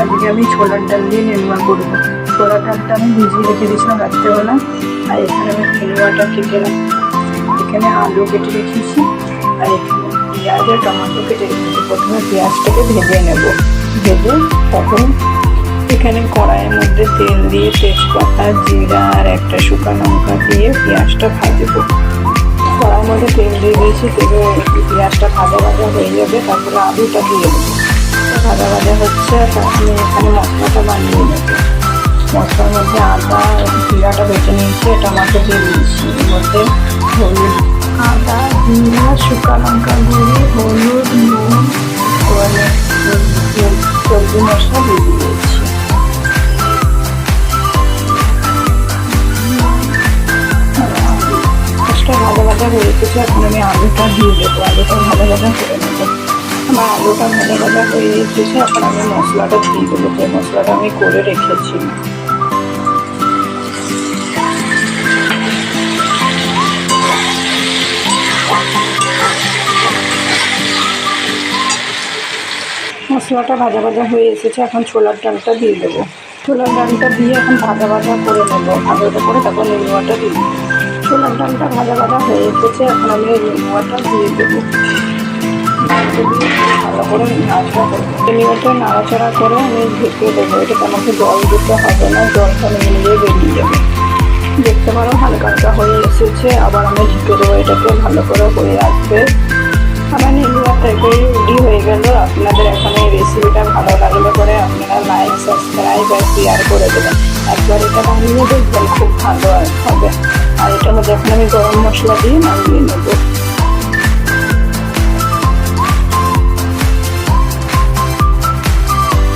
আজকে আমি ছোলার ডাল দিয়ে নেনুয়া করবো। ছোলার ডালটা আমি ভিজিয়ে রেখে দিয়েছিলাম রাত্রেবেলা। আর এখানে আমি নেনুয়াটা কেটেলাম, এখানে আলু কেটে রেখেছি, আর এখানে পেঁয়াজ আর টমেটো কেটে রেখেছি। প্রথমে পেঁয়াজটাকে ভেজে নেব, ভেজে তখন এখানে কড়াইয়ের মধ্যে তেল দিয়ে তেজপাতা, জিরা আর একটা শুকনো লঙ্কা দিয়ে পেঁয়াজটা ভাজবো। কড়াইয়ের মধ্যে তেল দিয়ে দিয়েছি, তেলে পেঁয়াজটা ভাজা ভাজা হয়ে যাবে, তারপরে আলুটা দিয়ে দেবো। ভাজা ভাজা হচ্ছে, আমি এখানে মশলাটা বানিয়ে নেব। মশলার মধ্যে আদা জিরাটা বেটে নিয়েছি, টমাটো দিয়ে দিয়েছি। এর মধ্যে হলুদ, আদা জিরা শুকনো লঙ্কা গুঁড়ি, হলুদ, নুন, সবজি মশলা দিয়ে দিয়েছি। ভাজা ভাজা হয়ে গেছে, এখন আমি আলুটা দিয়ে দেবো। আলুটা ভাজা ভাজা করে নেবো। আমার আলুটা ভাজা ভাজা হয়ে গেছে, এখন আমি মশলাটা দিয়ে দেবো, যে মশলাটা আমি করে রেখেছি। মশলাটা ভাজা ভাজা হয়ে এসেছে, এখন ছোলার ডালটা দিয়ে দেবো। ছোলার ডালটা দিয়ে এখন ভাজা ভাজা করে নেবো, ভাজা ভাজা করে তারপর নেনুয়াটা দিয়ে দেবো। ছোলার ডালটা ভাজা ভাজা হয়ে এসেছে, এখন আমি নেনুয়াটা দিয়ে দেবো। ভালো করে নাড়াচাড়া করবো, নেনুয়াটা নাড়াচাড়া করে আমি ঢেকে দেবো। এটাতে আমাকে জল দিতে হবে না, জলটা মিলিয়ে বেরিয়ে যাবে। দেখতে পারো হালকা হালকা হয়ে এসেছে, আবার আমি ঢেকে দেবো। এটাকে ভালো করে হয়ে আসবে। আমার নেনুয়ার তরকারি রেডি হয়ে গেল। আপনাদের এখন এই রেসিপিটা ভালো লাগলে পরে আপনারা লাইক, সাবস্ক্রাইব আর শেয়ার করে দেবেন। একবার এটা বানিয়ে দেখবেন, খুব ভালো হবে। আর এটার মধ্যে এখন আমি গরম মশলা দিয়ে নামিয়ে নেবো।